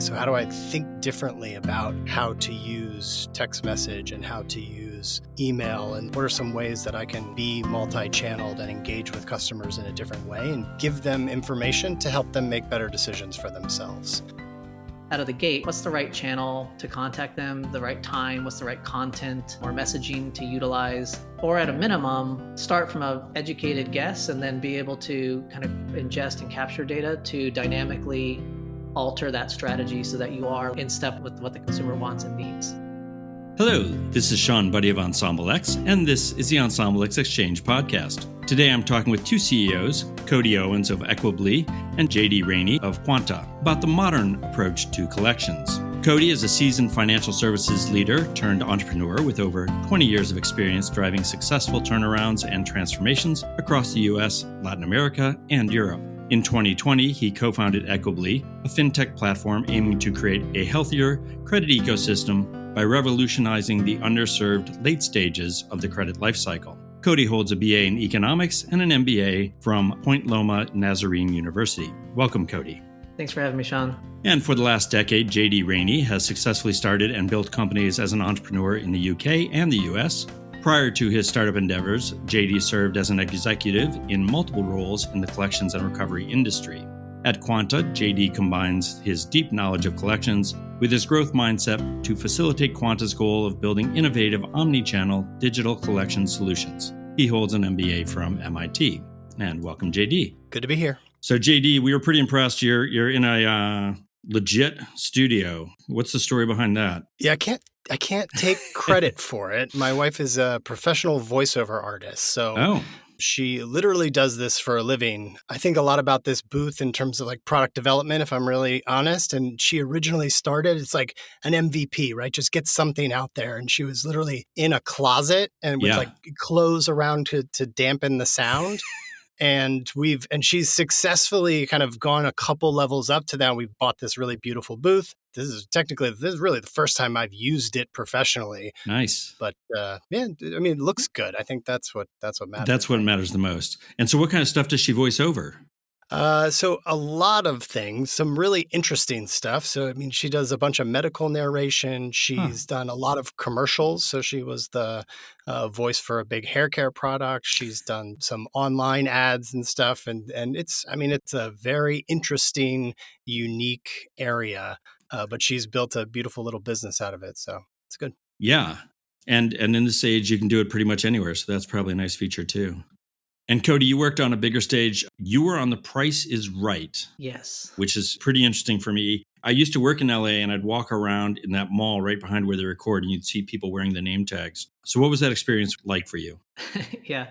So how do I think differently about how to use text message and how to use email? And what are some ways that I can be multi-channeled and engage with customers in a different way and give them information to help them make better decisions for themselves? Out of the gate, what's the right channel to contact them, the right time, what's the right content or messaging to utilize, or at a minimum, start from an educated guess and then be able to kind of ingest and capture data to dynamically alter that strategy so that you are in step with what the consumer wants and needs. Hello, this is Shawn, Budde of Ensemble X, and this is the Ensemble X Exchange podcast. Today I'm talking with two CEOs, Cody Owens of Equably and JD Rainey of Quanta, about the modern approach to collections. Cody is a seasoned financial services leader turned entrepreneur with over 20 years of experience driving successful turnarounds and transformations across the US, Latin America, and Europe. In 2020, he co-founded Equably, a fintech platform aiming to create a healthier credit ecosystem by revolutionizing the underserved late stages of the credit lifecycle. Cody holds a BA in economics and an MBA from Point Loma Nazarene University. Welcome, Cody. Thanks for having me, Shawn. And for the last decade, JD Rainey has successfully started and built companies as an entrepreneur in the UK and the US. Prior to his startup endeavors, JD served as an executive in multiple roles in the collections and recovery industry. At Quanta, JD combines his deep knowledge of collections with his growth mindset to facilitate Quanta's goal of building innovative omni-channel digital collection solutions. He holds an MBA from MIT. And welcome, JD. Good to be here. So JD, we were pretty impressed. You're in a legit studio. What's the story behind that? Yeah, I can't take credit for it. My wife is a professional voiceover artist, so she literally does this for a living. I think a lot about this booth in terms of like product development, if I'm really honest. And she originally started, it's like an MVP, right? Just get something out there. And she was literally in a closet and with like clothes around to dampen the sound. And she's successfully kind of gone a couple levels up to that. We've bought this really beautiful booth. This is really the first time I've used it professionally. Nice. But it looks good. I think that's what matters. That's what matters the most. And so what kind of stuff does she voice over? So a lot of things, some really interesting stuff. So, she does a bunch of medical narration. She's done a lot of commercials. So she was the voice for a big hair care product. She's done some online ads and stuff. And it's a very interesting, unique area. But she's built a beautiful little business out of it. So it's good. Yeah. And in this age, you can do it pretty much anywhere. So that's probably a nice feature too. And Cody, you worked on a bigger stage. You were on The Price is Right. Yes. Which is pretty interesting for me. I used to work in LA and I'd walk around in that mall right behind where they record and you'd see people wearing the name tags. So what was that experience like for you? Yeah,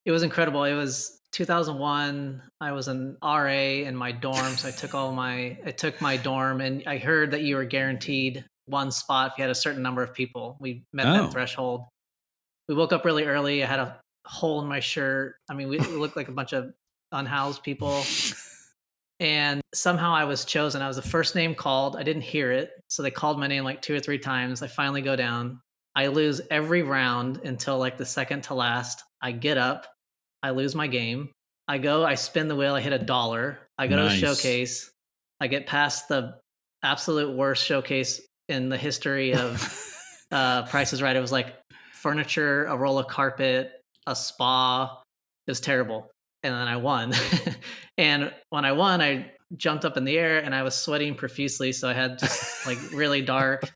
it was incredible. It was 2001. I was an RA in my dorm. So I took my dorm and I heard that you were guaranteed one spot if you had a certain number of people. We met that threshold. We woke up really early. I had a hole in my shirt. We looked like a bunch of unhoused people. And somehow I was chosen. I was the first name called. I didn't hear it. So they called my name like 2 or 3 times. I finally go down. I lose every round until like the second to last. I get up. I lose my game. I spin the wheel. I hit $1. I go to the showcase. I get past the absolute worst showcase in the history of Price is Right. It was like furniture, a roll of carpet, a spa. It was terrible. And then I won. And when I won, I jumped up in the air and I was sweating profusely. So I had just like really dark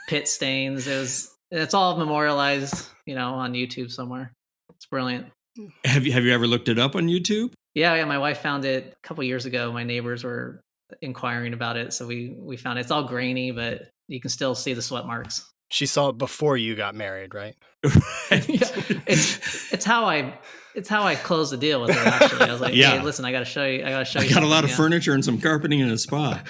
pit stains. It's all memorialized, on YouTube somewhere. It's brilliant. Have you ever looked it up on YouTube? Yeah. My wife found it a couple years ago. My neighbors were inquiring about it. So we found it. It's all grainy, but you can still see the sweat marks. She saw it before you got married, right? Yeah, it's how I closed the deal with her. Actually, I was like, "Hey, listen, I got to show you. I got a lot of furniture and some carpeting in a spa."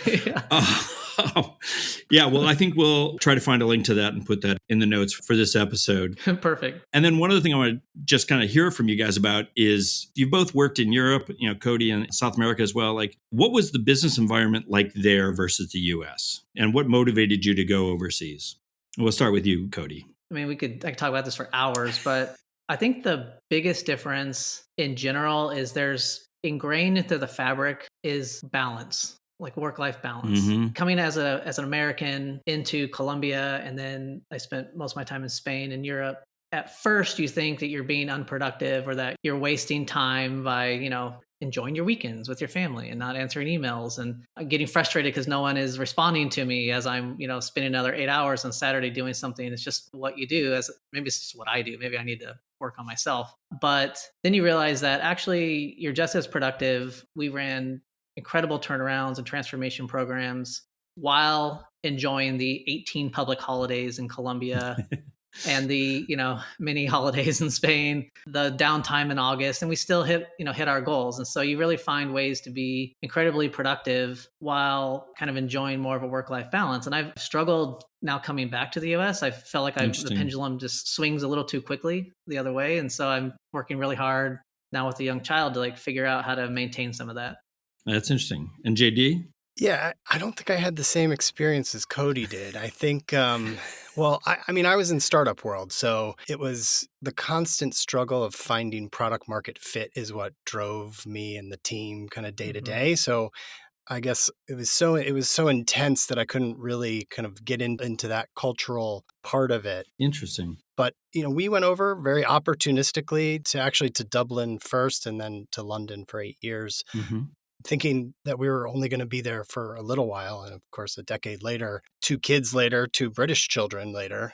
Yeah. Well, I think we'll try to find a link to that and put that in the notes for this episode. Perfect. And then one other thing I want to just kind of hear from you guys about is you've both worked in Europe, Cody, and South America as well. Like, what was the business environment like there versus the US? And what motivated you to go overseas? We'll start with you, Cody. I could talk about this for hours, but I think the biggest difference in general is there's ingrained into the fabric is balance. like work-life balance. Mm-hmm. Coming as an American into Colombia, and then I spent most of my time in Spain and Europe. At first, you think that you're being unproductive or that you're wasting time by, enjoying your weekends with your family and not answering emails, and getting frustrated because no one is responding to me as I'm, spending another 8 hours on Saturday doing something. It's just what you do. As maybe it's just what I do. Maybe I need to work on myself. But then you realize that actually you're just as productive. We ran incredible turnarounds and transformation programs while enjoying the 18 public holidays in Colombia and the, mini holidays in Spain, the downtime in August, and we still hit our goals. And so you really find ways to be incredibly productive while kind of enjoying more of a work-life balance. And I've struggled now coming back to the US. I felt like the pendulum just swings a little too quickly the other way. And so I'm working really hard now with a young child to like figure out how to maintain some of that. That's interesting. And JD? Yeah, I don't think I had the same experience as Cody did. I think, well, I mean, I was in startup world, so it was the constant struggle of finding product market fit is what drove me and the team kind of day to day. So I guess it was so intense that I couldn't really kind of get into that cultural part of it. Interesting. But, we went over very opportunistically to Dublin first and then to London for 8 years. Mm-hmm. Thinking that we were only going to be there for a little while. And of course, a decade later, 2 kids later, 2 British children later,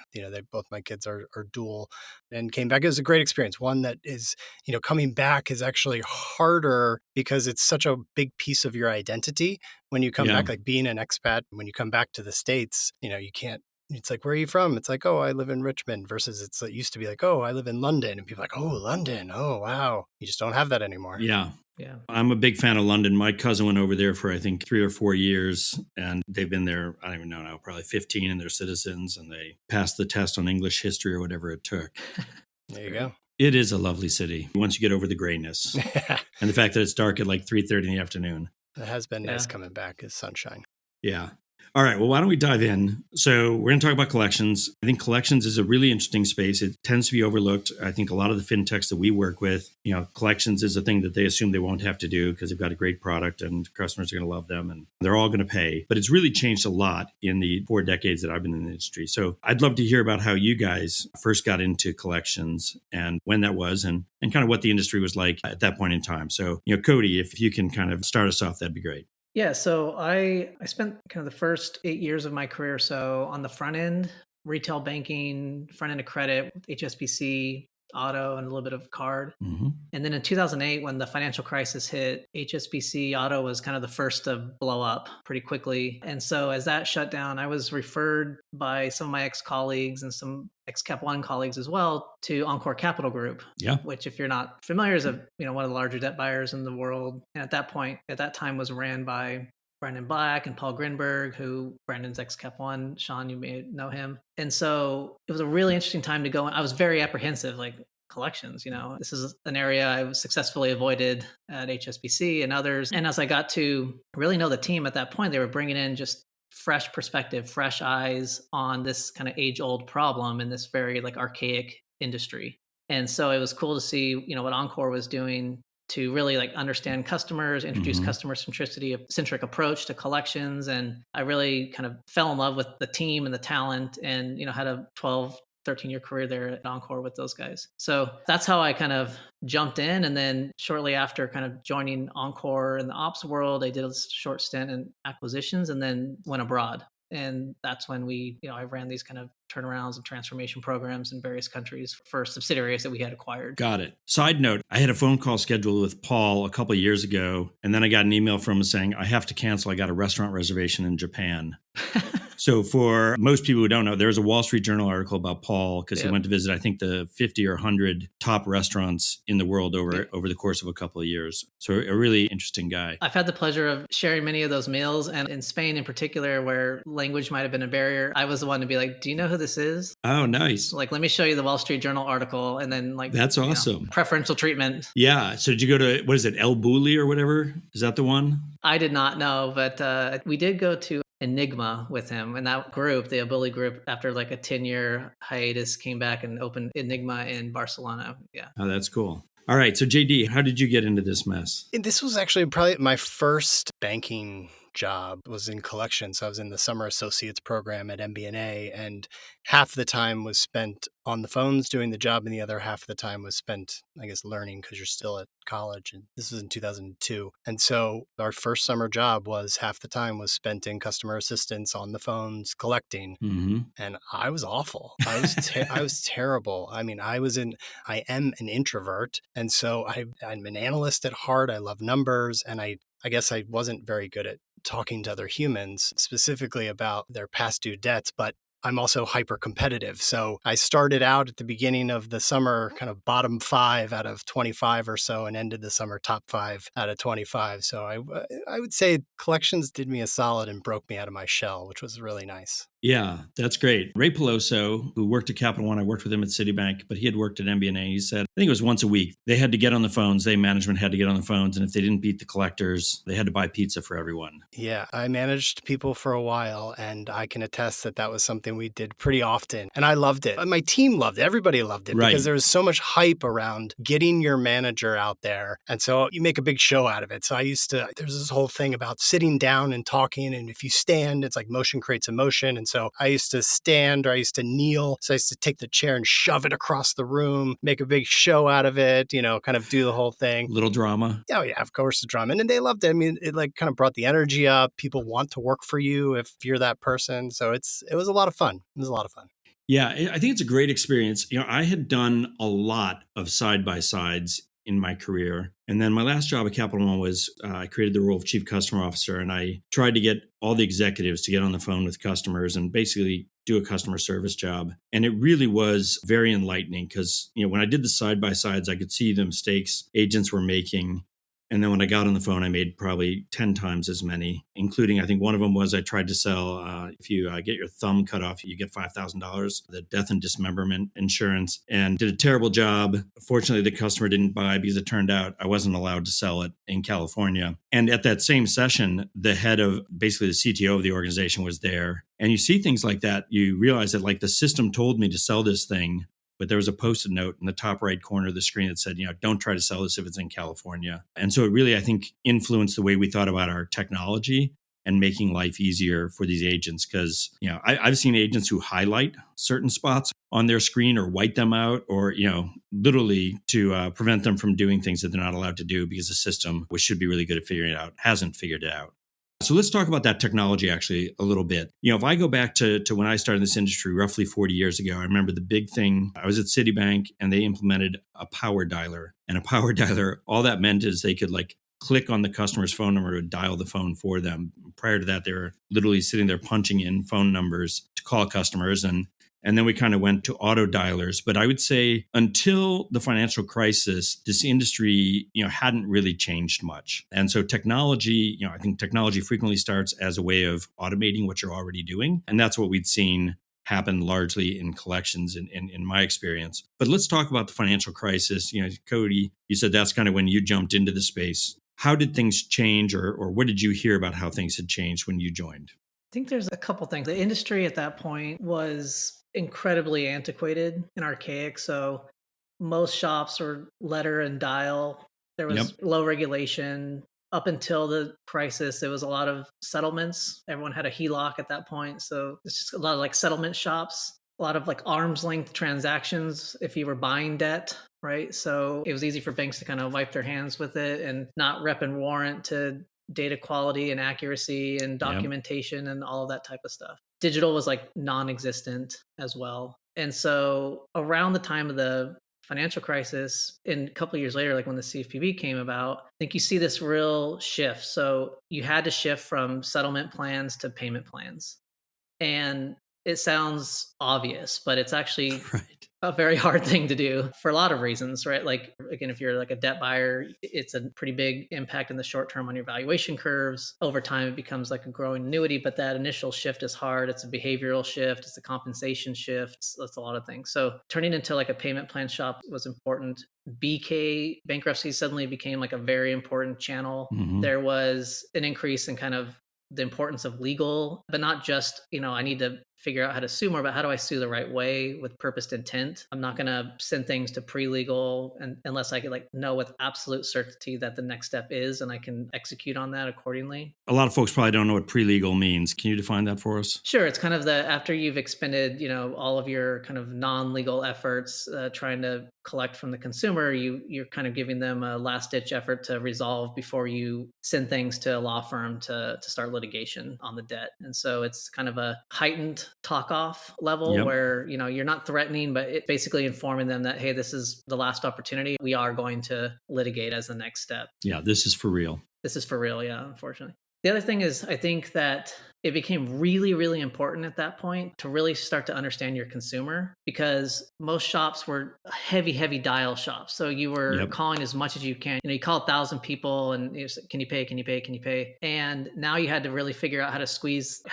both my kids are dual, and came back. It was a great experience. One that is, coming back is actually harder because it's such a big piece of your identity. When you come back, like being an expat, when you come back to the States, you can't. It's like, where are you from? It's like, oh, I live in Richmond, versus it used to be like, oh, I live in London. And people are like, oh, London. Oh, wow. You just don't have that anymore. Yeah. Yeah. I'm a big fan of London. My cousin went over there for, I think, 3 or 4 years, and they've been there, I don't even know now, probably 15, and they're citizens, and they passed the test on English history or whatever it took. There you go. It is a lovely city once you get over the grayness and the fact that it's dark at like 3:30 in the afternoon. It has been nice coming back as sunshine. Yeah. All right. Well, why don't we dive in? So we're going to talk about collections. I think collections is a really interesting space. It tends to be overlooked. I think a lot of the fintechs that we work with, collections is a thing that they assume they won't have to do because they've got a great product and customers are going to love them and they're all going to pay. But it's really changed a lot in the 4 decades that I've been in the industry. So I'd love to hear about how you guys first got into collections and when that was and kind of what the industry was like at that point in time. So, Cody, if you can kind of start us off, that'd be great. Yeah, so I spent kind of the first 8 years of my career so on the front end, retail banking, front end of credit, HSBC, auto, and a little bit of card. Mm-hmm. And then in 2008, when the financial crisis hit, HSBC auto was kind of the first to blow up pretty quickly. And so as that shut down, I was referred by some of my ex-colleagues and some ex-Cap One colleagues as well to Encore Capital Group, which, if you're not familiar, is one of the larger debt buyers in the world. And at that time was ran by Brandon Black and Paul Grinberg, who Brandon's ex-Cap One. Shawn, you may know him. And so it was a really interesting time to go. I was very apprehensive, like collections, this is an area I successfully avoided at HSBC and others. And as I got to really know the team at that point, they were bringing in just fresh perspective, fresh eyes on this kind of age-old problem in this very like archaic industry. And so it was cool to see, what Encore was doing to really like understand customers, introduce customer centric approach to collections. And I really kind of fell in love with the team and the talent and, had a 13-year career there at Encore with those guys. So that's how I kind of jumped in. And then shortly after kind of joining Encore in the ops world, I did a short stint in acquisitions and then went abroad. And that's when I ran these kind of turnarounds and transformation programs in various countries for subsidiaries that we had acquired. Got it. Side note, I had a phone call scheduled with Paul a couple of years ago, and then I got an email from him saying, I have to cancel. I got a restaurant reservation in Japan. So for most people who don't know, there's a Wall Street Journal article about Paul because he went to visit, I think, the 50 or 100 top restaurants in the world over the course of a couple of years. So a really interesting guy. I've had the pleasure of sharing many of those meals. And in Spain in particular, where language might have been a barrier, I was the one to be like, do you know who this is? Oh, nice. Like, let me show you the Wall Street Journal article. And then that's awesome. Preferential treatment. Yeah. So did you go to, what is it, El Bulli or whatever? Is that the one? I did not know, but we did go to Enigma with him, and that group, the Bulde group, after like a 10-year hiatus, came back and opened Enigma in Barcelona. Yeah. Oh, that's cool. All right. So JD, how did you get into this mess? This was actually probably my first banking job was in collections. So I was in the summer associates program at MBNA, and half the time was spent on the phones doing the job, and the other half of the time was spent, I guess, learning because you're still at college. And this was in 2002. And so our first summer job was half the time was spent in customer assistance on the phones collecting. And I was awful. I was terrible. I mean, I am an introvert. And so I'm an analyst at heart. I love numbers. And I guess I wasn't very good at talking to other humans, specifically about their past due debts, but I'm also hyper competitive. So I started out at the beginning of the summer, kind of bottom 5 out of 25 or so, and ended the summer top 5 out of 25. So I would say collections did me a solid and broke me out of my shell, which was really nice. Yeah, that's great. Ray Peloso, who worked at Capital One, I worked with him at Citibank, but he had worked at MBNA. He said, I think it was once a week, they had to get on the phones. Management had to get on the phones. And if they didn't beat the collectors, they had to buy pizza for everyone. Yeah, I managed people for a while, and I can attest that was something we did pretty often. And I loved it. My team loved it. Everybody loved it because there was so much hype around getting your manager out there. And so you make a big show out of it. So there's this whole thing about sitting down and talking. And if you stand, it's like motion creates emotion. And so I used to stand or I used to kneel. So I used to take the chair and shove it across the room, make a big show out of it, kind of do the whole thing. Little drama. Oh, yeah, of course, the drama. And they loved it. I mean, it like kind of brought the energy up. People want to work for you if you're that person. So it was a lot of fun. It was a lot of fun. Yeah, I think it's a great experience. I had done a lot of side-by-sides in my career. And then my last job at Capital One was I created the role of chief customer officer, and I tried to get all the executives to get on the phone with customers and basically do a customer service job. And it really was very enlightening because, when I did the side-by-sides, I could see the mistakes agents were making. And then when I got on the phone, I made probably 10 times as many, including, I think one of them was I tried to sell, if you get your thumb cut off, you get $5,000, the death and dismemberment insurance, and did a terrible job. Fortunately, the customer didn't buy because it turned out I wasn't allowed to sell it in California. And at that same session, the head of basically the CTO of the organization was there. And you see things like that, you realize that like the system told me to sell this thing, but there was a Post-it note in the top right corner of the screen that said, don't try to sell this if it's in California. And so it really, I think, influenced the way we thought about our technology and making life easier for these agents. Because, I've seen agents who highlight certain spots on their screen or white them out or, literally to prevent them from doing things that they're not allowed to do because the system, which should be really good at figuring it out, hasn't figured it out. So let's talk about that technology actually a little bit. If I go back to when I started this industry roughly 40 years ago, I remember the big thing, I was at Citibank and they implemented a power dialer. And a power dialer, all that meant is they could click on the customer's phone number to dial the phone for them. Prior to that, they were literally sitting there punching in phone numbers to call customers. And then we kind of went to auto dialers. But I would say until the financial crisis, this industry, hadn't really changed much. And so technology, I think technology frequently starts as a way of automating what you're already doing. And that's what we'd seen happen largely in collections in my experience. But let's talk about the financial crisis. Cody, you said that's kind of when you jumped into the space. How did things change or what did you hear about how things had changed when you joined? I think there's a couple things. The industry at that point was incredibly antiquated and archaic. So most shops were letter and dial. There was low regulation. Up until the crisis, there was a lot of settlements. Everyone had a HELOC at that point. So it's just a lot of settlement shops, a lot of arm's length transactions if you were buying debt, right? So it was easy for banks to kind of wipe their hands with it and not rep and warrant to data quality and accuracy and documentation and all of that type of stuff. Digital was non-existent as well. And so around the time of the financial crisis and a couple of years later, when the CFPB came about, I think you see this real shift. So you had to shift from settlement plans to payment plans. And it sounds obvious, but it's actually a very hard thing to do for a lot of reasons, right? Again, if you're a debt buyer, it's a pretty big impact in the short term on your valuation curves. Over time, it becomes a growing annuity, but that initial shift is hard. It's a behavioral shift. It's a compensation shift. That's a lot of things. So turning into a payment plan shop was important. BK bankruptcy suddenly became a very important channel. Mm-hmm. There was an increase in kind of the importance of legal, but not just, I need to figure out how to sue more, but how do I sue the right way with purposed intent? I'm not going to send things to pre-legal unless I can like know with absolute certainty that the next step is, and I can execute on that accordingly. A lot of folks probably don't know what pre-legal means. Can you define that for us? Sure. It's kind of after you've expended, all of your kind of non-legal efforts trying to collect from the consumer, you're kind of giving them a last-ditch effort to resolve before you send things to a law firm to start litigation on the debt. And so it's kind of a heightened talk-off level where, you're not threatening, but it's basically informing them that, hey, this is the last opportunity. We are going to litigate as the next step. Yeah, this is for real. This is for real, yeah, unfortunately. The other thing is, I think that it became really, really important at that point to really start to understand your consumer, because most shops were heavy, heavy dial shops. So you were calling as much as you can. You call 1,000 people and can you pay? Can you pay? Can you pay? And now you had to really figure out how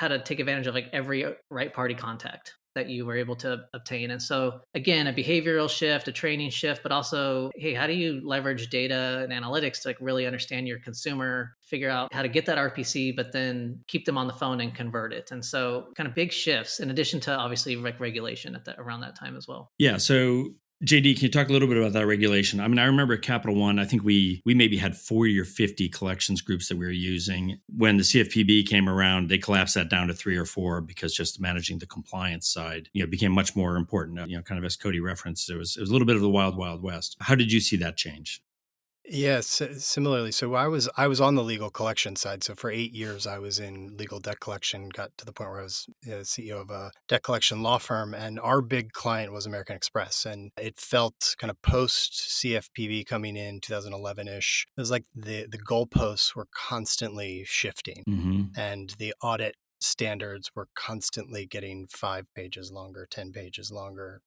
to take advantage of like every right party contact that you were able to obtain. And so again, a behavioral shift, a training shift, but also, hey, how do you leverage data and analytics to like really understand your consumer, figure out how to get that RPC, but then keep them on the phone and convert it. And so kind of big shifts in addition to obviously regulation around that time as well. Yeah. So JD, can you talk a little bit about that regulation? I mean, I remember at Capital One, I think we maybe had 40 or 50 collections groups that we were using. When the CFPB came around, they collapsed that down to 3 or 4 because just managing the compliance side, became much more important. Kind of as Cody referenced, it was a little bit of the wild, wild west. How did you see that change? Yes, similarly. So I was on the legal collection side. So for 8 years, I was in legal debt collection, got to the point where I was CEO of a debt collection law firm. And our big client was American Express. And it felt kind of post CFPB coming in 2011-ish. It was like the goalposts were constantly shifting, and the audit standards were constantly getting 5 pages longer, 10 pages longer,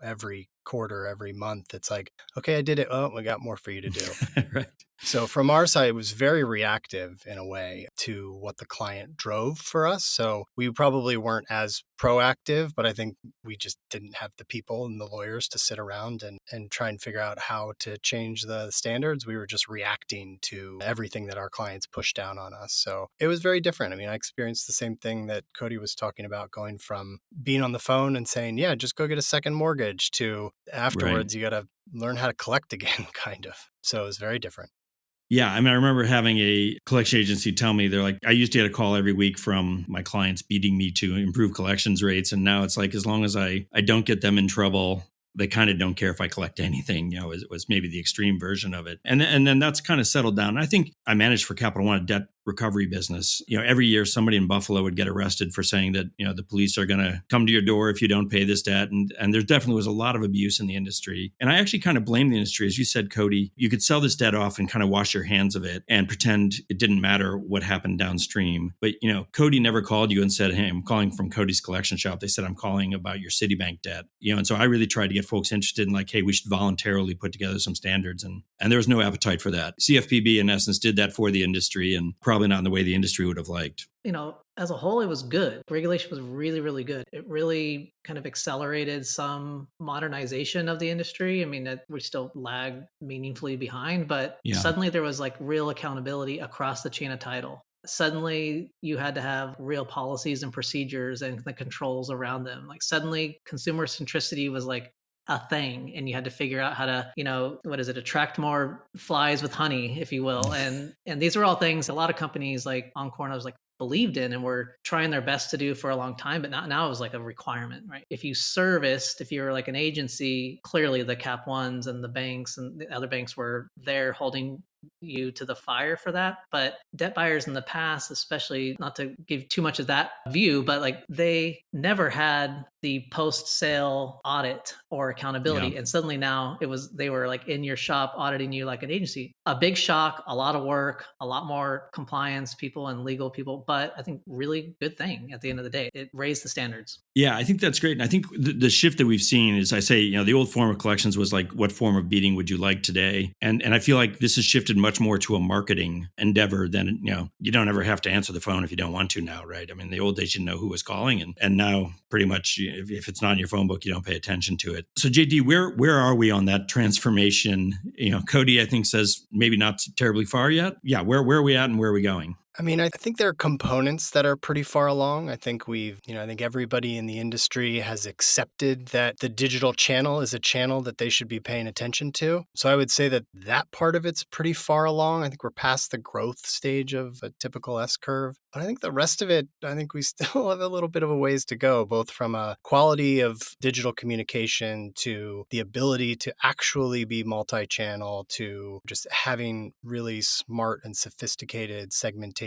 every quarter, every month. It's like, okay, I did it. Oh, we got more for you to do. Right. So from our side, it was very reactive in a way to what the client drove for us. So we probably weren't as proactive, but I think we just didn't have the people and the lawyers to sit around and try and figure out how to change the standards. We were just reacting to everything that our clients pushed down on us. So it was very different. I mean, I experienced the same thing that Cody was talking about, going from being on the phone and saying, yeah, just go get a second mortgage, to afterwards, you got to learn how to collect again, kind of. So it was very different. Yeah. I mean, I remember having a collection agency tell me, they're like, I used to get a call every week from my clients beating me to improve collections rates. And now it's like, as long as I don't get them in trouble, they kind of don't care if I collect anything. It was maybe the extreme version of it. And then that's kind of settled down. I think I managed for Capital One a debt recovery business. Every year somebody in Buffalo would get arrested for saying that, the police are going to come to your door if you don't pay this debt. And there definitely was a lot of abuse in the industry. And I actually kind of blame the industry. As you said, Cody, you could sell this debt off and kind of wash your hands of it and pretend it didn't matter what happened downstream. But, Cody never called you and said, hey, I'm calling from Cody's collection shop. They said, I'm calling about your Citibank debt. And so I really tried to get folks interested in like, hey, we should voluntarily put together some standards. And there was no appetite for that. CFPB, in essence, did that for the industry, and probably not in the way the industry would have liked. As a whole, it was good. Regulation was really, really good. It really kind of accelerated some modernization of the industry. I mean, we still lag meaningfully behind, but suddenly there was like real accountability across the chain of title. Suddenly you had to have real policies and procedures and the controls around them. Like suddenly consumer centricity was like a thing, and you had to figure out how to, attract more flies with honey, if you will. And these are all things a lot of companies like Encore and I was like believed in and were trying their best to do for a long time, but now it was like a requirement, right? If you were like an agency, clearly the Cap Ones and the banks and the other banks were there holding you to the fire for that. But debt buyers in the past, especially, not to give too much of that view, but like they never had the post-sale audit or accountability. And suddenly now they were like in your shop auditing you like an agency. A big shock, a lot of work, a lot more compliance people and legal people, but I think really good thing at the end of the day. It raised the standards. Yeah, I think that's great. And I think the shift that we've seen is, I say, the old form of collections was like, what form of beating would you like today? And I feel like this has shifted much more to a marketing endeavor than, you don't ever have to answer the phone if you don't want to now, right? I mean, the old days you didn't know who was calling, and now pretty much if it's not in your phone book, you don't pay attention to it. So JD, where are we on that transformation? Cody, I think, says maybe not terribly far yet. Yeah, where are we at and where are we going? I mean, I think there are components that are pretty far along. I think I think everybody in the industry has accepted that the digital channel is a channel that they should be paying attention to. So I would say that part of it's pretty far along. I think we're past the growth stage of a typical S curve. But I think the rest of it, I think we still have a little bit of a ways to go, both from a quality of digital communication to the ability to actually be multi-channel to just having really smart and sophisticated segmentation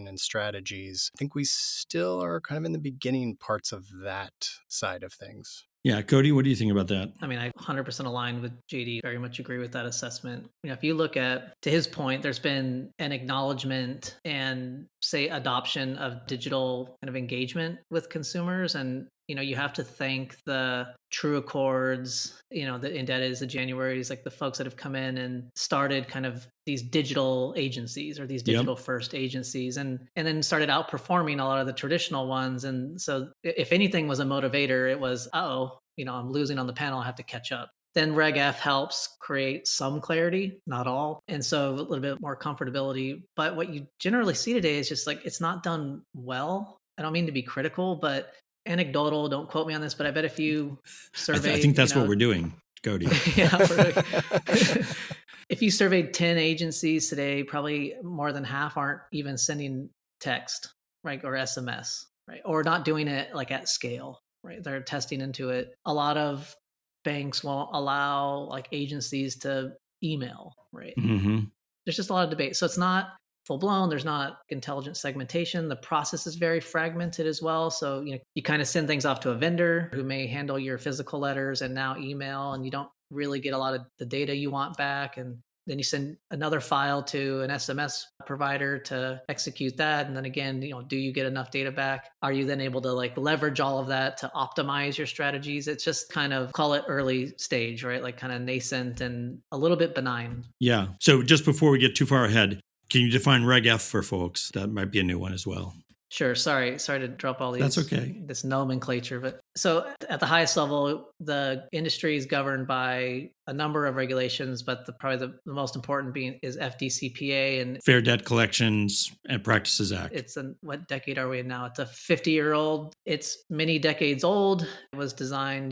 and strategies. I think we still are kind of in the beginning parts of that side of things. Yeah. Cody, what do you think about that? I mean, I 100% align with JD, very much agree with that assessment. If you look at, to his point, there's been an acknowledgement and say adoption of digital kind of engagement with consumers. And, you have to thank the True Accords, the Indebteds, the Januaries, like the folks that have come in and started kind of these digital agencies or these digital first agencies and then started outperforming a lot of the traditional ones. And so if anything was a motivator, it was, I'm losing on the panel, I have to catch up. Then Reg F helps create some clarity, not all. And so a little bit more comfortability. But what you generally see today is just like, it's not done well. I don't mean to be critical, but anecdotal, don't quote me on this, but I bet if you survey, I think that's what we're doing, Cody. If you surveyed 10 agencies today, probably more than half aren't even sending text, right? Or SMS, right? Or not doing it like at scale, right? They're testing into it. A lot of banks won't allow like agencies to email, right? Mm-hmm. There's just a lot of debate. So it's not full blown. There's not intelligent segmentation. The process is very fragmented as well. So, you kind of send things off to a vendor who may handle your physical letters and now email, and you don't really get a lot of the data you want back. And then you send another file to an SMS provider to execute that. And then again, do you get enough data back? Are you then able to like leverage all of that to optimize your strategies? It's just kind of, call it early stage, right? Like kind of nascent and a little bit benign. Yeah. So just before we get too far ahead, can you define Reg F for folks? That might be a new one as well. Sure. Sorry to drop all these. That's okay. This nomenclature, but so at the highest level, the industry is governed by a number of regulations, but probably the most important being is FDCPA and Fair Debt Collections and Practices Act. It's what decade are we in now? It's a 50-year-old. It's many decades old. It was designed,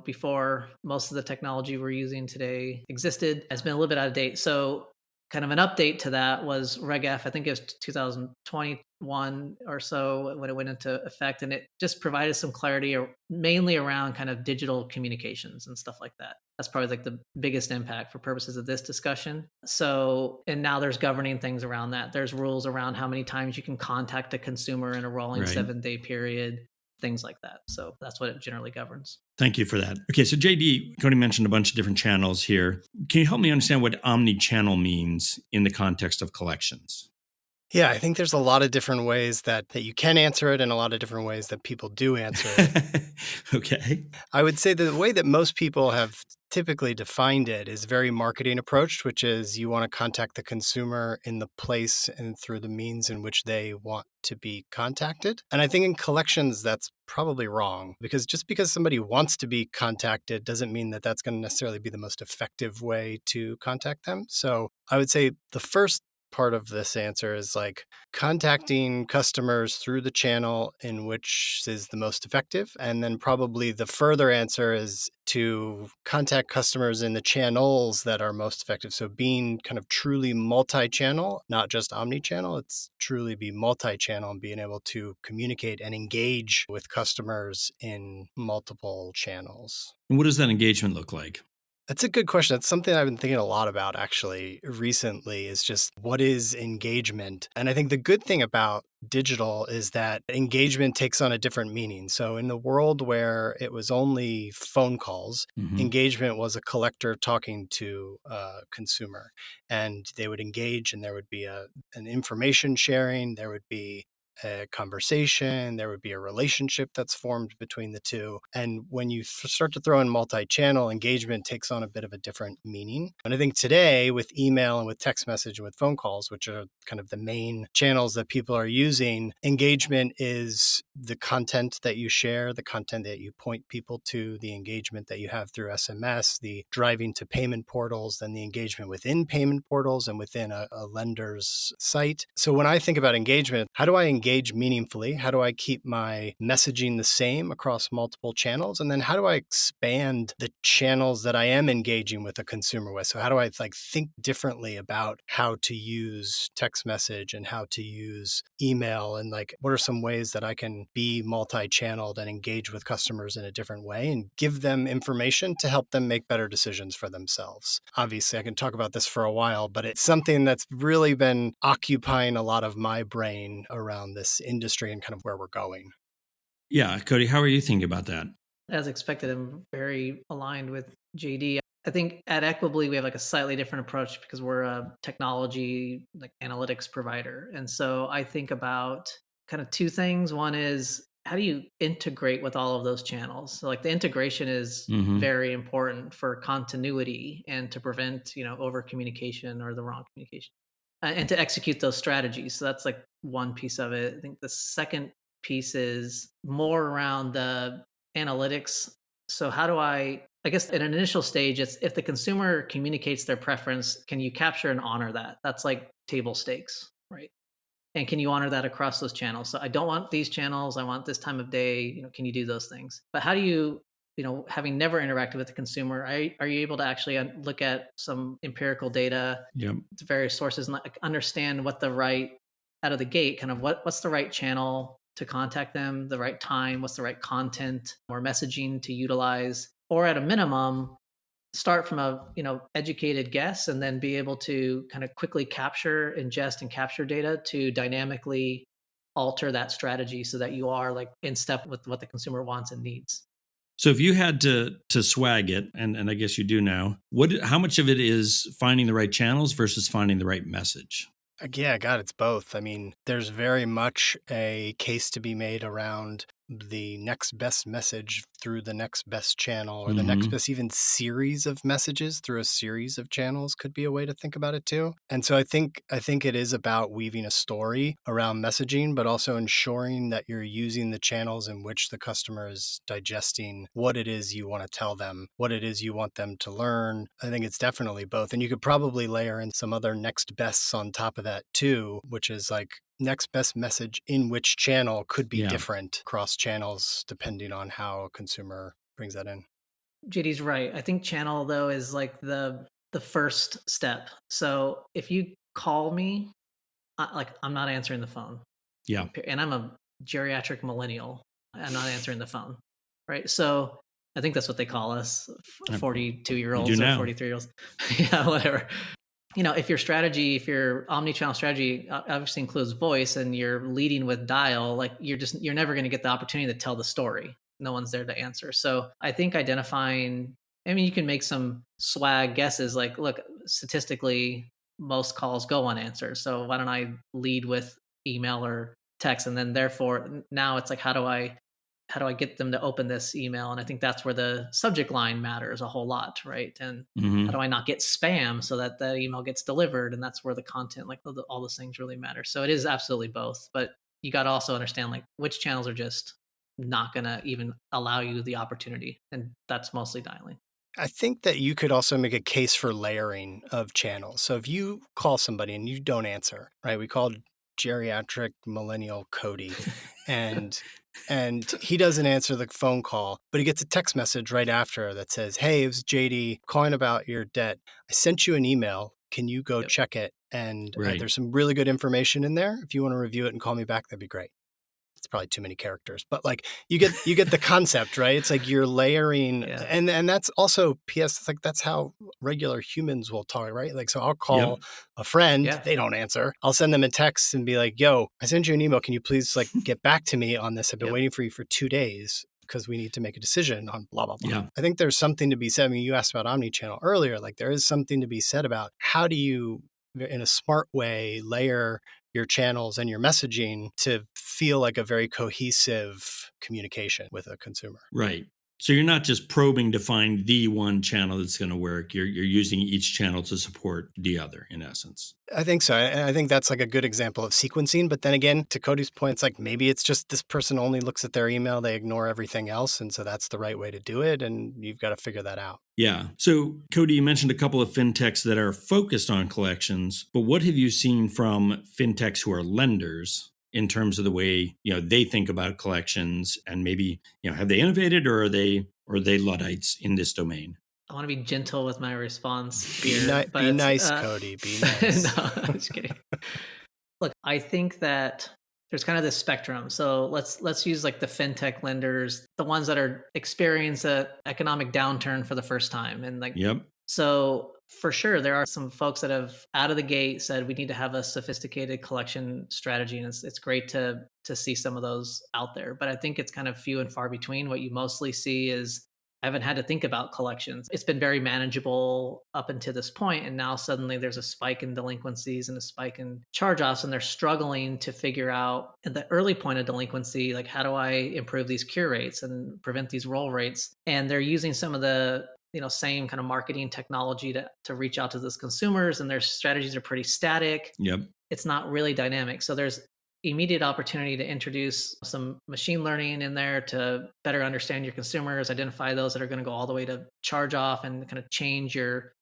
before most of the technology we're using today existed. It's been a little bit out of date. So kind of an update to that was Reg F, I think it was 2021 or so when it went into effect. And it just provided some clarity mainly around kind of digital communications and stuff like that. That's probably like the biggest impact for purposes of this discussion. So, and now there's governing things around that. There's rules around how many times you can contact a consumer in a rolling 7-day period, things like that. So that's what it generally governs. Thank you for that. Okay, so JD, Cody mentioned a bunch of different channels here. Can you help me understand what omni-channel means in the context of collections? Yeah, I think there's a lot of different ways that you can answer it and a lot of different ways that people do answer it. Okay. I would say the way that most people have typically defined it is very marketing approached, which is you want to contact the consumer in the place and through the means in which they want to be contacted. And I think in collections, that's probably wrong, because just because somebody wants to be contacted doesn't mean that that's going to necessarily be the most effective way to contact them. So I would say the first part of this answer is like contacting customers through the channel in which is the most effective. And then probably the further answer is to contact customers in the channels that are most effective. So being kind of truly multi-channel, not just omni-channel, it's truly be multi-channel and being able to communicate and engage with customers in multiple channels. And what does that engagement look like? That's a good question. That's something I've been thinking a lot about actually recently is just what is engagement? And I think the good thing about digital is that engagement takes on a different meaning. So in the world where it was only phone calls, engagement was a collector talking to a consumer, and they would engage and there would be an information sharing, there would be a conversation, there would be a relationship that's formed between the two. And when you start to throw in multi-channel, engagement takes on a bit of a different meaning. And I think today with email and with text message and with phone calls, which are kind of the main channels that people are using, engagement is the content that you share, the content that you point people to, the engagement that you have through SMS, the driving to payment portals, then the engagement within payment portals and within a lender's site. So when I think about engagement, how do I engage meaningfully? How do I keep my messaging the same across multiple channels? And then how do I expand the channels that I am engaging with a consumer with? So how do I think differently about how to use text message and how to use email, and what are some ways that I can be multi-channeled and engage with customers in a different way and give them information to help them make better decisions for themselves. Obviously, I can talk about this for a while, but it's something that's really been occupying a lot of my brain around this industry and kind of where we're going. Yeah. Cody, how are you thinking about that? As expected, I'm very aligned with JD. I think at Equably, we have a slightly different approach because we're a technology analytics provider. And so I think about kind of two things. One is, how do you integrate with all of those channels? So the integration is very important for continuity and to prevent, over communication or the wrong communication, and to execute those strategies. So that's one piece of it. I think the second piece is more around the analytics. So how do I guess at an initial stage, it's if the consumer communicates their preference, can you capture and honor that? That's table stakes, right? And can you honor that across those channels? So I don't want these channels, I want this time of day, can you do those things? But how do you, having never interacted with the consumer, are you able to actually look at some empirical data, various sources, and understand what the right, out of the gate, kind of what's the right channel to contact them, the right time, what's the right content or messaging to utilize, or at a minimum, start from a educated guess and then be able to kind of quickly ingest and capture data to dynamically alter that strategy so that you are in step with what the consumer wants and needs. So if you had to swag it, and I guess you do now, how much of it is finding the right channels versus finding the right message? Yeah, God, it's both. I mean, there's very much a case to be made around the next best message through the next best channel, or the next best even series of messages through a series of channels could be a way to think about it too. And so I think it is about weaving a story around messaging, but also ensuring that you're using the channels in which the customer is digesting what it is you want to tell them, what it is you want them to learn. I think it's definitely both. And you could probably layer in some other next bests on top of that too, which is next best message in which channel could be different across channels depending on how a consumer brings that in. JD's right. I think channel though is the first step. So if you call me, I'm not answering the phone. Yeah. And I'm a geriatric millennial. I'm not answering the phone. Right. So I think that's what they call us, 42-year-olds or 43-year-olds. Yeah, whatever. If your omni-channel strategy obviously includes voice and you're leading with dial, you're never going to get the opportunity to tell the story. No one's there to answer. So I think identifying, you can make some swag guesses, look, statistically, most calls go unanswered. So why don't I lead with email or text? And then therefore now it's how do I get them to open this email? And I think that's where the subject line matters a whole lot, right? And how do I not get spam so that the email gets delivered? And that's where the content, all those things really matter. So it is absolutely both, but you got to also understand which channels are just not going to even allow you the opportunity. And that's mostly dialing. I think that you could also make a case for layering of channels. So if you call somebody and you don't answer, right? We called geriatric millennial Cody and he doesn't answer the phone call, but he gets a text message right after that says, "Hey, it was JD calling about your debt. I sent you an email. Can you go check it? And there's some really good information in there. If you want to review it and call me back, that'd be great." It's probably too many characters, but you get the concept, right? It's you're layering, and that's also PS. It's that's how regular humans will talk, right? So I'll call a friend, they don't answer. I'll send them a text and be like, "Yo, I sent you an email. Can you please get back to me on this? I've been waiting for you for 2 days because we need to make a decision on blah, blah, blah." Yeah. I think there's something to be said. I mean, you asked about omnichannel earlier. There is something to be said about how do you, in a smart way, layer your channels and your messaging to feel like a very cohesive communication with a consumer. Right. So you're not just probing to find the one channel that's going to work. You're using each channel to support the other, in essence. I think so. And I think that's like a good example of sequencing. But then again, to Cody's point, it's like maybe it's just this person only looks at their email, they ignore everything else. And so that's the right way to do it. And you've got to figure that out. Yeah. So, Cody, you mentioned a couple of fintechs that are focused on collections, but what have you seen from fintechs who are lenders in terms of the way, they think about collections, and maybe, have they innovated, or are they Luddites in this domain? I want to be gentle with my response Be here. Be nice, Cody. Be nice. No, I'm just kidding. Look, I think that there's kind of this spectrum. So let's use like the fintech lenders, the ones that are experience a economic downturn for the first time. And like, yep. So for sure, there are some folks that have out of the gate said we need to have a sophisticated collection strategy. And it's great to see some of those out there. But I think it's kind of few and far between. What you mostly see is I haven't had to think about collections. It's been very manageable up until this point, and now suddenly there's a spike in delinquencies and a spike in charge-offs, and they're struggling to figure out at the early point of delinquency, like, how do I improve these cure rates and prevent these roll rates? And they're using some of the same kind of marketing technology to reach out to those consumers, and their strategies are pretty static. Yep. It's not really dynamic. So there's immediate opportunity to introduce some machine learning in there to better understand your consumers, identify those that are going to go all the way to charge off, and kind of change your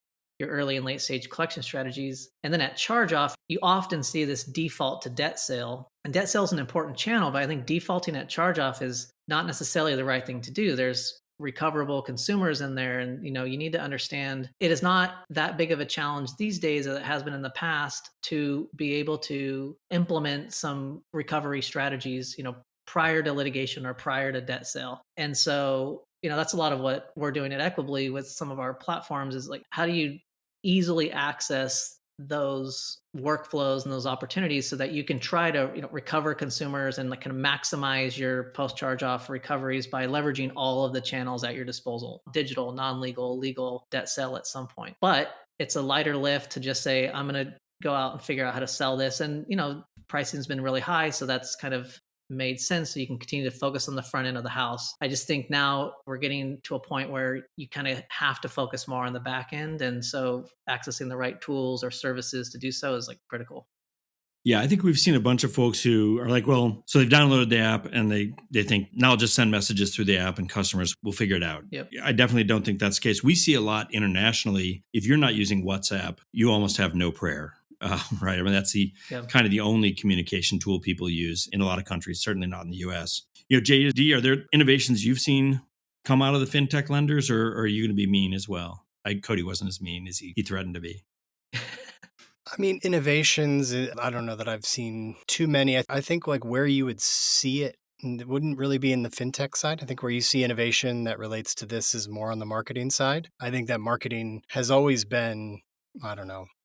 early and late stage collection strategies. And then at charge off, you often see this default to debt sale. And debt sale is an important channel, but I think defaulting at charge off is not necessarily the right thing to do. There's recoverable consumers in there, and you need to understand it is not that big of a challenge these days as it has been in the past to be able to implement some recovery strategies prior to litigation or prior to debt sale. And so that's a lot of what we're doing at Equably with some of our platforms, is like, how do you easily access those workflows and those opportunities so that you can try to recover consumers and like kind of maximize your post charge off recoveries by leveraging all of the channels at your disposal: digital, non-legal, legal, debt sale at some point. But it's a lighter lift to just say, I'm going to go out and figure out how to sell this. And pricing's been really high, so that's kind of made sense, so you can continue to focus on the front end of the house. I just think now we're getting to a point where you kind of have to focus more on the back end, and so accessing the right tools or services to do so is like critical. Yeah, I think we've seen a bunch of folks who are like, well, so they've downloaded the app and they think, now I'll just send messages through the app and customers will figure it out. Yep. I definitely don't think that's the case. We see a lot internationally. If you're not using WhatsApp, you almost have no prayer. Right. I mean, that's the kind of the only communication tool people use in a lot of countries, certainly not in the US. JD, are there innovations you've seen come out of the fintech lenders, or are you going to be mean as well? Cody wasn't as mean as he threatened to be. I mean, innovations, I don't know that I've seen too many. I think like where you would see it wouldn't really be in the fintech side. I think where you see innovation that relates to this is more on the marketing side. I think that marketing has always been,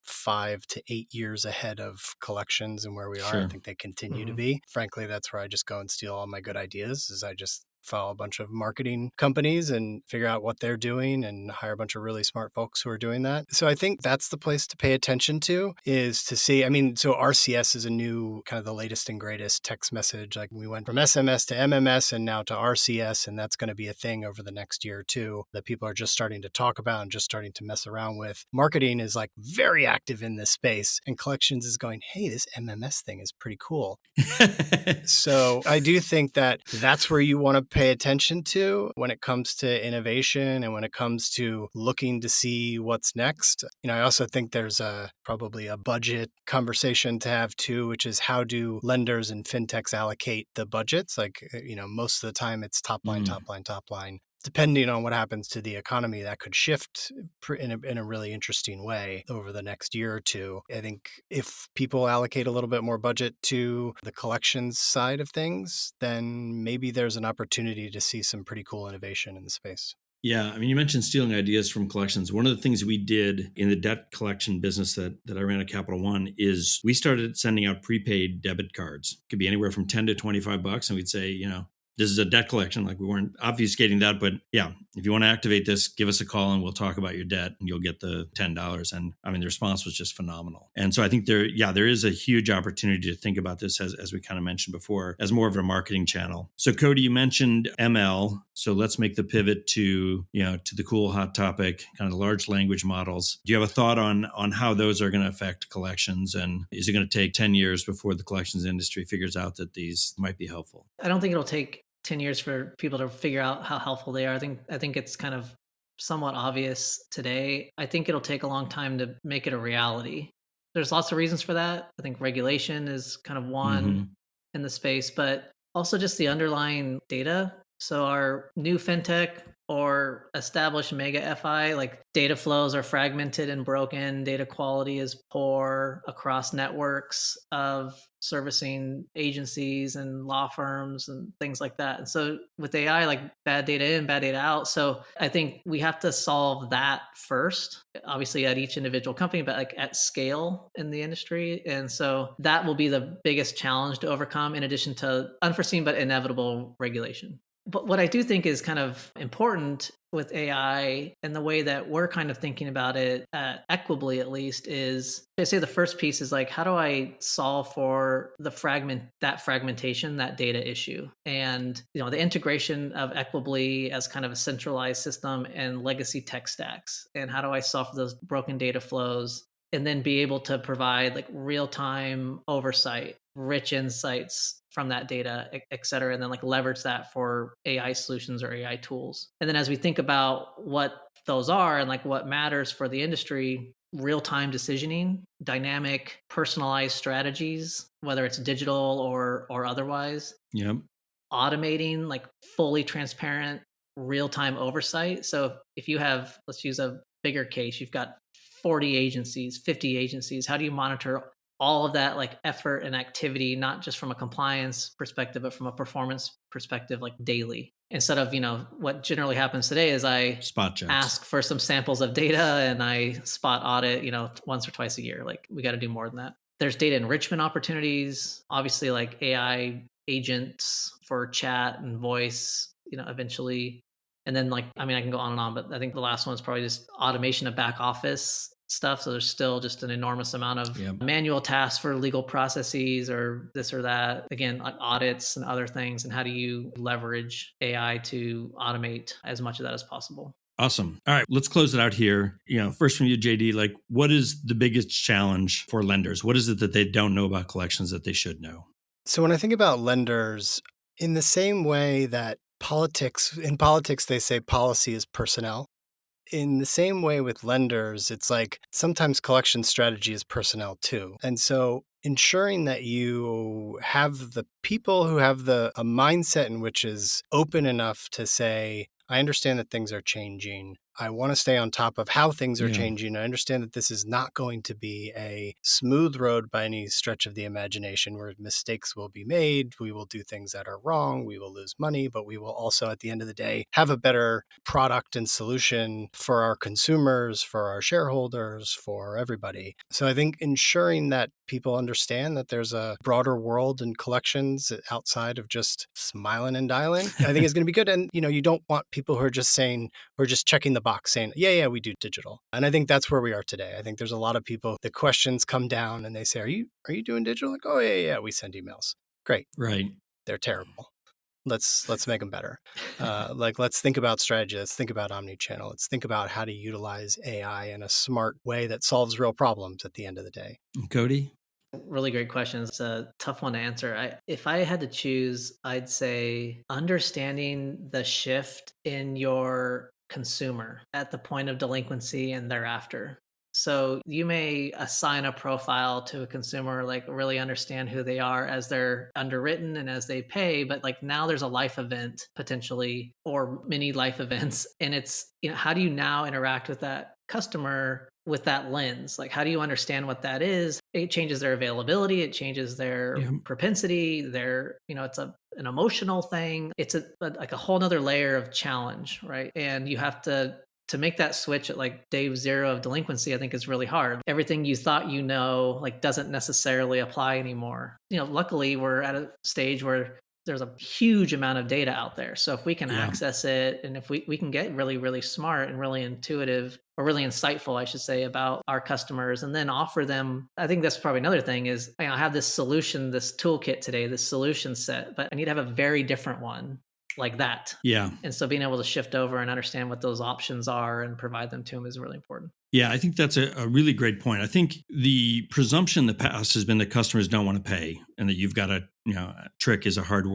5 to 8 years ahead of collections and where we are. Sure. I think they continue to be. Frankly, that's where I just go and steal all my good ideas, is I just follow a bunch of marketing companies and figure out what they're doing and hire a bunch of really smart folks who are doing that. So I think that's the place to pay attention to, is to see, so RCS is a new kind of the latest and greatest text message. Like we went from SMS to MMS and now to RCS, and that's going to be a thing over the next year or two that people are just starting to talk about and just starting to mess around with. Marketing is like very active in this space, and collections is going, hey, this MMS thing is pretty cool. So I do think that that's where you want to pay attention to when it comes to innovation and when it comes to looking to see what's next. I also think there's probably a budget conversation to have too, which is how do lenders and fintechs allocate the budgets? Like, most of the time it's top line. Depending on what happens to the economy, that could shift in a really interesting way over the next year or two. I think if people allocate a little bit more budget to the collections side of things, then maybe there's an opportunity to see some pretty cool innovation in the space. Yeah. You mentioned stealing ideas from collections. One of the things we did in the debt collection business that I ran at Capital One is we started sending out prepaid debit cards. It could be anywhere from $10 to $25. And we'd say, this is a debt collection. Like we weren't obfuscating that, but yeah, if you want to activate this, give us a call and we'll talk about your debt and you'll get the $10. And I mean, the response was just phenomenal. And so I think there is a huge opportunity to think about this as we kind of mentioned before, as more of a marketing channel. So Cody, you mentioned ML. So let's make the pivot to the cool hot topic, kind of the large language models. Do you have a thought on how those are going to affect collections? And is it going to take 10 years before the collections industry figures out that these might be helpful? I don't think it'll take 10 years for people to figure out how helpful they are. I think it's kind of somewhat obvious today. I think it'll take a long time to make it a reality. There's lots of reasons for that. I think regulation is kind of one in the space, but also just the underlying data. So our new fintech or established mega FI, like data flows are fragmented and broken, data quality is poor across networks of servicing agencies and law firms and things like that. And so with AI, like bad data in, bad data out. So I think we have to solve that first, obviously at each individual company, but like at scale in the industry. And so that will be the biggest challenge to overcome, in addition to unforeseen but inevitable regulation. But what I do think is kind of important with AI and the way that we're kind of thinking about it at Equably, at least, is I say the first piece is like, how do I solve for that fragmentation, that data issue? And, the integration of Equably as kind of a centralized system and legacy tech stacks. And how do I solve for those broken data flows and then be able to provide like real-time oversight, rich insights from that data, et cetera, and then like leverage that for AI solutions or AI tools. And then as we think about what those are and like what matters for the industry, real-time decisioning, dynamic, personalized strategies, whether it's digital or otherwise. Yep. Automating like fully transparent, real-time oversight. So if you have, let's use a bigger case, you've got 40 agencies, 50 agencies, how do you monitor all of that like effort and activity, not just from a compliance perspective, but from a performance perspective, like daily? Instead of, what generally happens today is I spot checks, ask for some samples of data and I spot audit, once or twice a year. Like we got to do more than that. There's data enrichment opportunities, obviously like AI agents for chat and voice, eventually. And then I can go on and on, but I think the last one is probably just automation of back office stuff. So there's still just an enormous amount of manual tasks for legal processes or this or that. Again, like audits and other things. And how do you leverage AI to automate as much of that as possible? Awesome. All right, let's close it out here. First from you, JD, like what is the biggest challenge for lenders? What is it that they don't know about collections that they should know? So when I think about lenders, in the same way that in politics, they say policy is personnel. In the same way with lenders, it's like sometimes collection strategy is personnel too. And so ensuring that you have the people who have a mindset in which is open enough to say, I understand that things are changing. I want to stay on top of how things are changing. I understand that this is not going to be a smooth road by any stretch of the imagination where mistakes will be made. We will do things that are wrong. We will lose money, but we will also, at the end of the day, have a better product and solution for our consumers, for our shareholders, for everybody. So I think ensuring that people understand that there's a broader world in collections outside of just smiling and dialing, I think is going to be good. And, you don't want people who are just saying, we're just checking the box saying, yeah, we do digital. And I think that's where we are today. I think there's a lot of people, the questions come down and they say, are you doing digital? Like, oh, yeah, we send emails. Great. Right. They're terrible. Let's make them better. Let's think about strategy. Let's think about omnichannel. Let's think about how to utilize AI in a smart way that solves real problems at the end of the day. Cody? Really great question. It's a tough one to answer. If I had to choose, I'd say understanding the shift in your consumer at the point of delinquency and thereafter. So you may assign a profile to a consumer, like really understand who they are as they're underwritten and as they pay, but like now there's a life event potentially or many life events. And it's, how do you now interact with that customer with that lens? Like, how do you understand what that is? It changes their availability. It changes their propensity. It's an emotional thing. It's like a whole nother layer of challenge, right? And you have to make that switch at like day zero of delinquency, I think is really hard. Everything you thought like doesn't necessarily apply anymore. Luckily we're at a stage where there's a huge amount of data out there. So if we can access it, and if we can get really, really smart and really intuitive, or really insightful, I should say, about our customers, and then offer them, I think that's probably another thing is, I have this solution, this toolkit today, this solution set, but I need to have a very different one like that. Yeah. And so being able to shift over and understand what those options are and provide them to them is really important. Yeah, I think that's a really great point. I think the presumption in the past has been that customers don't want to pay, and that you've got to, trick is a harsh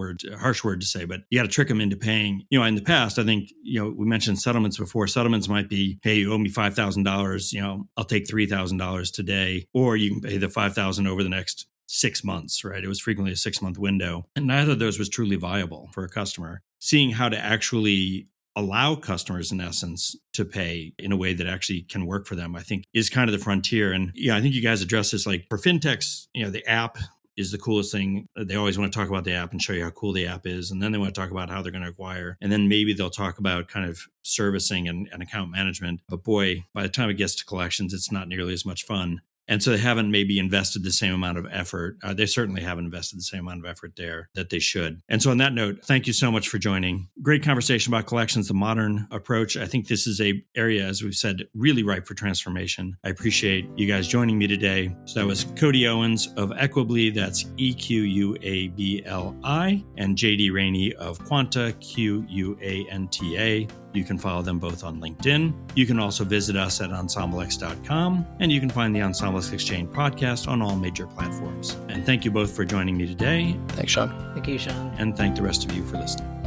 word to say, but you got to trick them into paying. In the past, I think, we mentioned settlements before. Settlements might be, hey, you owe me $5,000, I'll take $3,000 today, or you can pay the $5,000 over the next 6 months, right? It was frequently a 6-month window, and neither of those was truly viable for a customer. Seeing how to actually allow customers, in essence, to pay in a way that actually can work for them, I think is kind of the frontier. And I think you guys address this, like for fintechs, the app is the coolest thing. They always want to talk about the app and show you how cool the app is. And then they want to talk about how they're going to acquire. And then maybe they'll talk about kind of servicing and account management. But boy, by the time it gets to collections, it's not nearly as much fun. And so they haven't maybe invested the same amount of effort. They certainly haven't invested the same amount of effort there that they should. And so on that note, thank you so much for joining. Great conversation about collections, the modern approach. I think this is an area, as we've said, really ripe for transformation. I appreciate you guys joining me today. So that was Cody Owens of Equably, that's EQUABLI, and JD Rainey of Quanta, QUANTA. You can follow them both on LinkedIn. You can also visit us at EnsembleX.com, and you can find the EnsembleX Exchange podcast on all major platforms. And thank you both for joining me today. Thanks, Shawn. Thank you, Shawn. And thank the rest of you for listening.